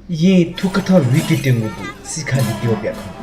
ये थुकथा विकी टेंगुदु सिखाली Dyo Pyakhan.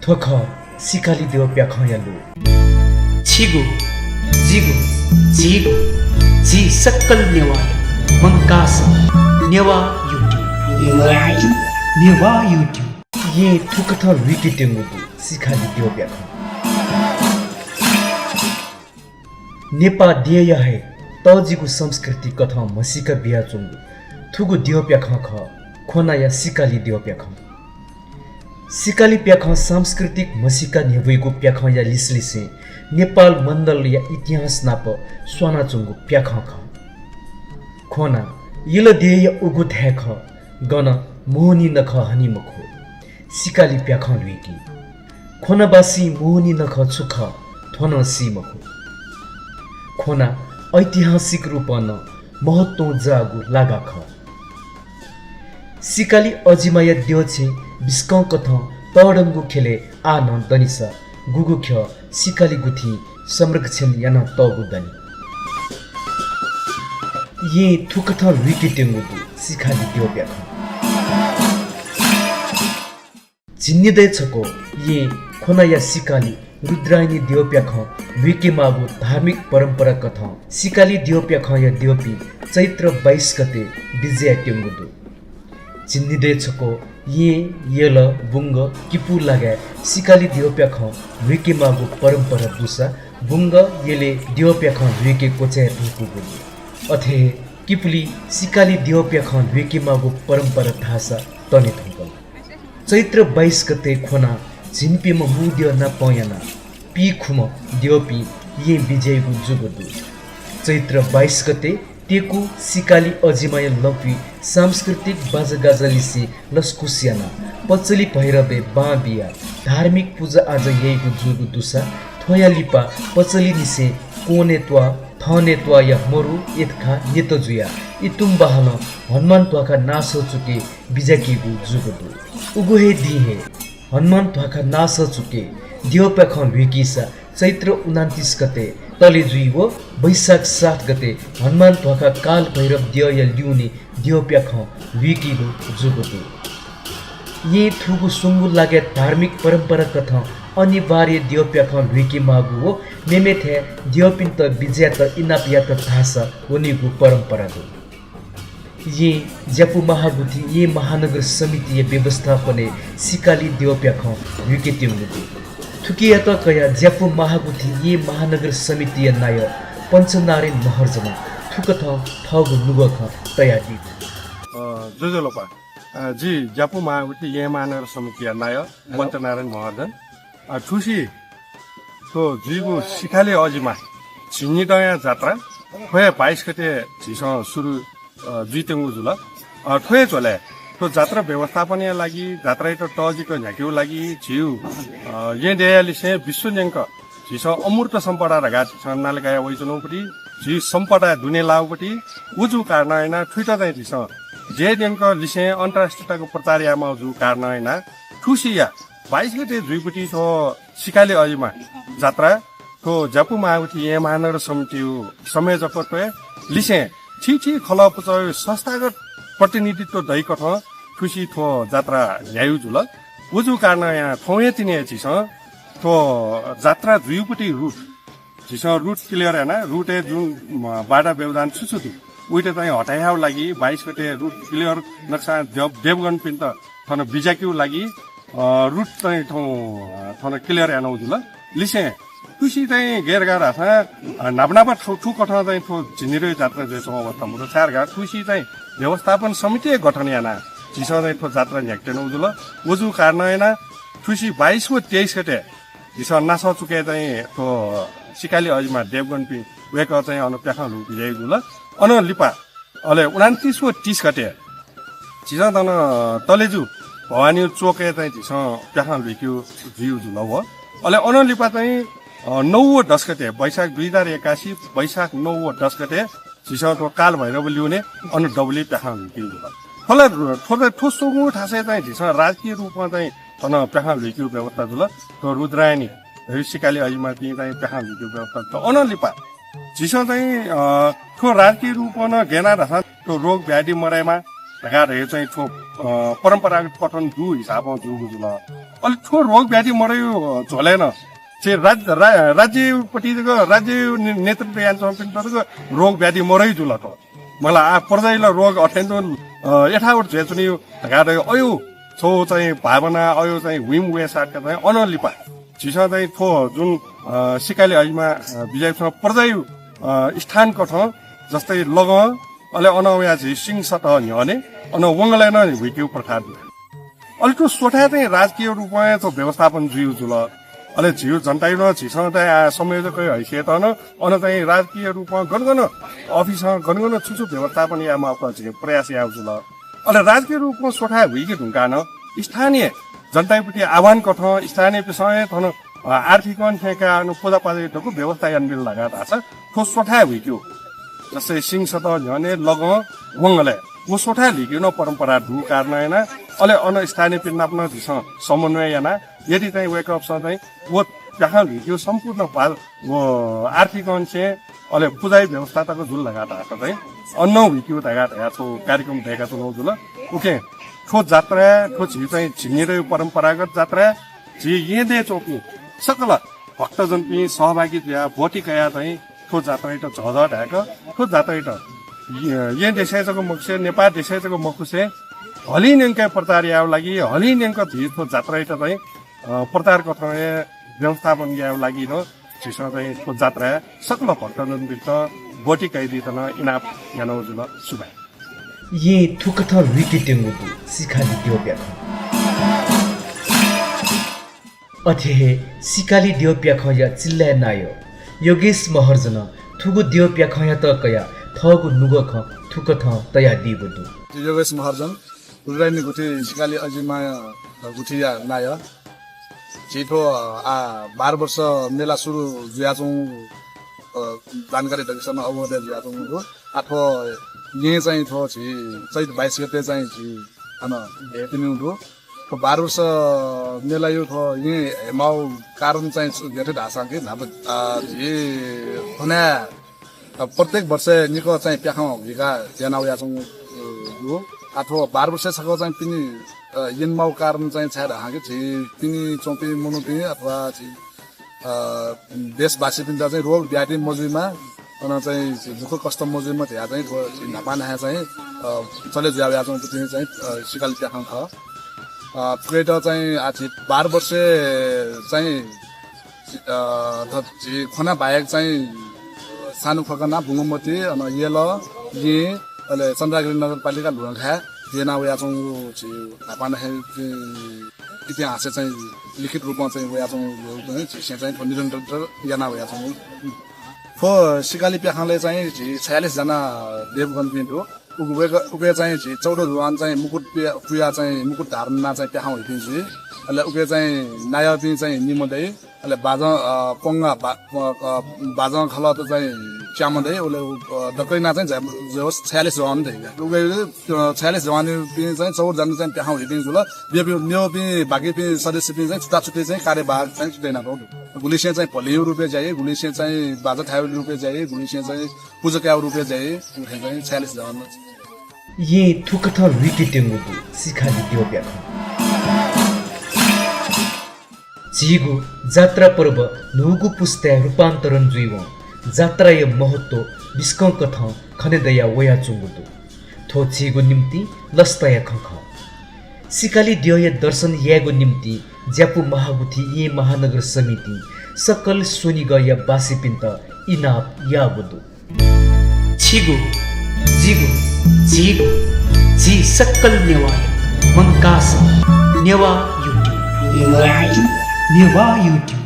Thokha Sikali Dyo Pyakhan yalu. Chigu, Jigu, Jigu, Ji Sakal Newa, Mangkasa, Newa YouTube. Newa YouTube. Ye thukatha wiki tengudu Sikali Dyo Pyakhan. Nepa Dyeya hai Tajigu Samskriti Katha Masika Biya Chungu Thugu Dyo Pyakhan kha KHONA ya Sikali Dyo Pyakhan. Sikali Pyakhan सांस्कृतिक मसिका नेवैको प्याखा या लिसलिसे नेपाल मण्डल या इतिहास नाप sauna चुंगु प्याखा ख KHONA yield देय उगुत है ख gun मोहनी नख honey मखो सिकाली प्याखा लुइकी KHONA बासी मोहनी नख छुख थन सी मखो KHONA ऐतिहासिक रूपन महत्व जागु लागा ख सिकाली अजिमाया द्योछे बिस्कौ कथ तडंगु खेले आन दनिस गुगु ख सिकाली गुथी संरक्षण याना तगु दनि ये थुकथ विकी टेंगुदु सिकाली Dyo Pyakhan जिन्निदै छको ये KHONA या सिकाली रुद्रायनी Dyo Pyakhan विकी मागु धार्मिक परम्परा कथा सिकाली Dyo Pyakhan या द्योपी चैत्र 22 गते विजया टेङ्गुदु चिन्निँदैछको येल बुङ्ग किपु लागे सिकाली दियो प्याखा रुके मागु परम्परा दुसा बुङ्ग येले दियो प्याखा रुके कोचे रुकु गुदु अथे किपुली सिकाली दियो प्याखा रुके मागु परम्परा थासा तने थङ्कल चैत्र 22 गते खोना झिन्पीमा मुद्य नपयना पी खुम दियोपी ये विजयगु जुगुदु चैत्र 22 गते तेकु सिकाली अजिमाय लपी सांस्कृतिक बाजागाजालिसी लस्कुसियाना पचली पहिरबे बाबिया धार्मिक पूजा आज यहीगु जुगु दुसा थोयालिपा पचली निसे कोनेत्वा थनेत्वा या मरु एतखा नेतजुया इतुम बहन हनुमान त्वाका नासो चुके बिजाकीगु जुगुदु उगुहे दिहे हनुमान त्वाका नासो चुके दियो प्याखन विकिसा चैत्र 29 गते तले जुइवो वैशाख 7 गते हनुमान त्वाका काल भैरव दिय ल्युने दियो प्याखन विकिगु जुगुदु ये थुगु सुंगु लागे धार्मिक परम्परा कथा अनिवार्य दियो प्याखन विकी मागु हो मेमेथे दियो पिन्त विजय त इनापिया त भाषा उनीगु परम्परा दु ये ज्यापु महागुथी ये महानगर समिति व्यवस्थापने सिकाली दियो प्याखन विकी तिङ्गु थुकिया त कया ज्यापु महागुथी ये महानगर समिति नाय पञ्चनारायण महर्जमा थुकथ ठगु नुगख तयारी जोजोलोपा जी ज्यापु महागुथी ये महानगर समिति नाय पञ्चनारायण महर्जन ठुसी तो जीगु सिकाली अजिमा छिन्निडया जात्रा खोया 22 गते झिसो सुरु जुइतेङ्गु जुल ठोय चले तो जात्रा व्यवस्थापनका लागि जात्रा त टजिको झ्याक्यु लागि झिउ ये देयाली से विश्व न्याङ्क झिसो अमूर्त सम्पदा रगा नालकाया वइजनौपटी झि सम्पदा दुने लाउपटी उजु कारण हैन ठुइट चाहिँ झिसो जे न्याङ्क लिसे अन्तर्राष्ट्रियताको प्रचारयामा जु कारण हैन ठुसिया 22 गते जुइपटी तो सिकाली अजिमा जात्रा तो ज्यापु महागुथी ये महानगर समिति संयोजक लिसे छि खलपच संस्थागत प्रतिनिधित्व दैकथ खुसी थो जात्रा ल्यायु जुल उजु कारण यहाँ थौए तिने छिस तो जात्रा जुइपटी रुट छिस रुट क्लियर हैन रुटे जुन बाडा व्यवधान छुछुदु उइटे चाहिँ हटाइहाउ लागि 22 गते रुट क्लियर नक्सा देवगन पिन्त थन बिजाक्यु लागि रुट चाहिँ थन क्लियर हैन जुल लिसे खुसी चाहिँ गेरगार हासा नापनापा ठु कथा चाहिँ थो झिनिरे जात्रा जेसो अवस्था मुरो चारगा खुसी चाहिँ व्यवस्थापन समिति गठन याना झिसो चाहिँ थो जात्रा झ्याक्टेन उजुल उजु कारण हैन खुसी 22 व 23 गते झिसो नासा चुके चाहिँ थो सिकाली अजिमा देवगन पि वेक चाहिँ अनु प्याखा लु बिजय जुल अन लिपा अले 29 व 30 गते झिसो तन तलेजु भवानी चोके चाहिँ झिसो प्याखा लुक्यु जिउ जुल हो अले अन लिपा चाहिँ 9 व 10 गते वैशाख 2081 वैशाख 9 व 10 गते झिसो काल भैरव ल्याउने अनु डबली प्याखा लुक्यु जुल फल थोरै ठोसोगु ठासे चाहिँ झिसो राजकीय रूपमा चाहिँ तन प्याखा लुक्यु व्यवस्था जुल तो रुद्रायनी सिकाली अजिमा चाहिँ प्याखा लुक्यु व्यवस्था त अन लिपा झिसो चाहिँ थो राजकीय रूपमा गेना रहा तो रोग व्याधि मराइमा ढाका रहे चाहिँ थो परम्परागत पठन दु हिसाबमा जुगु जुल अलि थो रोग व्याधि मरायो झोलेन से राज्यपट्टि राज्य नेतृत्व यान्चको रोग व्याधि मरै जुल त मलाई आ पर्दैला रोग अत्यन्त यथावत झेचुनि ढाका रहे अयो छो चाहिँ भावना अयो चाहिँ हुइम वेसाका चाहिँ अनलिपा झिसो चाहिँ थो जुन सिकाली अजिमा विजयसँग पर्दै स्थान कठ जस्तै लग अले अनवया झि सिंह सत हने अन वंगले न हुइक्यु प्रकार अलिक सोठा चाहिँ राजकीय रूपमा तो व्यवस्थापन जुयु जुल अले झिउ जनताइ न झिसँग चाहिँ संयोजक हैसियत न अन चाहिँ राजकीय रूपमा गनगन अफिस गनगन छुछु व्यवस्थापन यामा प्रयास याउ जुल अले राजकीय रूपमा सोठा हुइके ढुङ्गा न स्थानीय जनताइपट्टि आह्वान कठ स्थानीय विषय थन आर्थिक ठेका अनु पूजा पाजाको व्यवस्था यानबिल लगा छ ठो सोठा हुइक्यो जस्तै सिंह सत झने लग वंगले वो सोठा लिक्यो न परम्परा धु कारण हैन अले अन स्थानीय पिन्नाप्न झिस समन्वय याना यदि चाहिँ वेक अप चाहिँ वो जहाँ लिक्यो सम्पूर्ण वो आर्थिक अंश अले पूजा व्यवस्थाको जुल लगा छ चाहिँ अन्न हुइक्यो तगा छो कार्यक्रम देखा छ नौ जुल ओके ठो जात्रा ठो झि चाहिँ छिनिरे परम्परागत जात्रा झि येदे चोकि सकल भक्तजन पनि सहभागी या भोटिकया चाहिँ ठो जात्रा त झझ ढाक ठो जात्रा त ये देशायको मुख्य नेपाल देशायको मुख्य हलिनेंका प्रचार याव लागि हलिनेंका भित्र जात्रा त चाहिँ प्रचार कथाय व्यवस्थापन याव लागि न छिसो चाहिँ को जात्रा सकल भक्तजन भित्र बोटी कैदितन इनाप यानौजुल सुबाय ये थुकथ विकि टेंगुदु सिकाली दियो प्याखन अथे सिकाली दियो प्याखन या चिल्ला नायो योगेश महर्जन थुगु दियो प्याखन या त कया थगु नुगख थुकथ तया दिबुदु योगेश महर्जन रुद्रायनी गुठी सिकाली अजिमा गुठिया नाय छिटो 12 वर्ष मेला सुरु जुयाचौं जानकारी दगिसम्म अवधि जुयाचौं हो आठो ये चाहिँ थो छि चैत 22 गते चाहिँ छि अन हेतिनु हो 12 वर्ष मेला यो थो ये माउ कारण चाहिँ गेटे ढासाके नाब जे हुना प्रत्येक वर्ष निको चाहिँ प्याखौ भिका जनाउ याचौं हो आठो 12 वर्ष सको चाहिँ पिनी यनमाउ कारण चाहिँ छाड हाके छि पिनी चौपी मुनुपी अथवा छि देशवासी पिन चाहिँ रोग व्याधि मजुरीमा अन चाहिँ दुःख कष्ट मजुरीमा थिया चाहिँ नापाना चाहिँ चले ज्याउ याचौं पिनी चाहिँ सिकाली प्याखौ ख प्लेट चाहिँ आछि 12 वर्ष चाहिँ खोना बाहेक चाहिँ सानो खगना भुङमती अन येल ये अहिले चन्द्रगिरी नगरपालिका लुङखा जेना याचौं छि नापाना इतिहास चाहिँ लिखित रूपमा चाहिँ याचौं चाहिँ निरन्तर याना याचौं फो सिकाली प्याखाले चाहिँ 46 जना देवगण पिन्ट हो उगे चाहिँ 14 जुवान चाहिँ मुकुट पुया चाहिँ मुकुट धारणमा चाहिँ प्याखा होइदिन्छ अहिले उगे चाहिँ नायपि चाहिँ निमदै अहिले बाजा पंगा बाजा खला त चाहिँ च्यामदै ओले दकैना चाहिँ 46 जवान थियो उगे 46 जवान चाहिँ 14 जना चाहिँ प्याखा होइदिन्छ ल नेवा पि बाकी पि सदस्य पि चाहिँ छुटा छुटे चाहिँ कार्यभाग चाहिँ छुटेन हो गुलिसे चाहिँ भलियो रुपैयाँ जाए गुलिसे चाहिँ बाजा थायो रुपैयाँ जाए गुलिसे चाहिँ पूजकाउ रुपैयाँ जाए चाहिँ 46 जवान ये थुकथ विकि टेंगुदु सिकाली दियो प्याखन जीगु जात्रा पर्व नुगु पुस्ता रूपान्तरण जुइव जात्रा य महत्व बिस्कं कथ खनेदया वया चुंगुदु थो जीगु निम्ति लस्तया खख सिकाली दियो य दर्शन यागु निम्ति ज्यापु महागुथी ये महानगर समिति सकल सोनिग या बासिपिन्त इनाप याबुदु छिगु जिगु जीगु जी सकल नेवा मंकास नेवा यूट्यूब नेवा यूट्यूब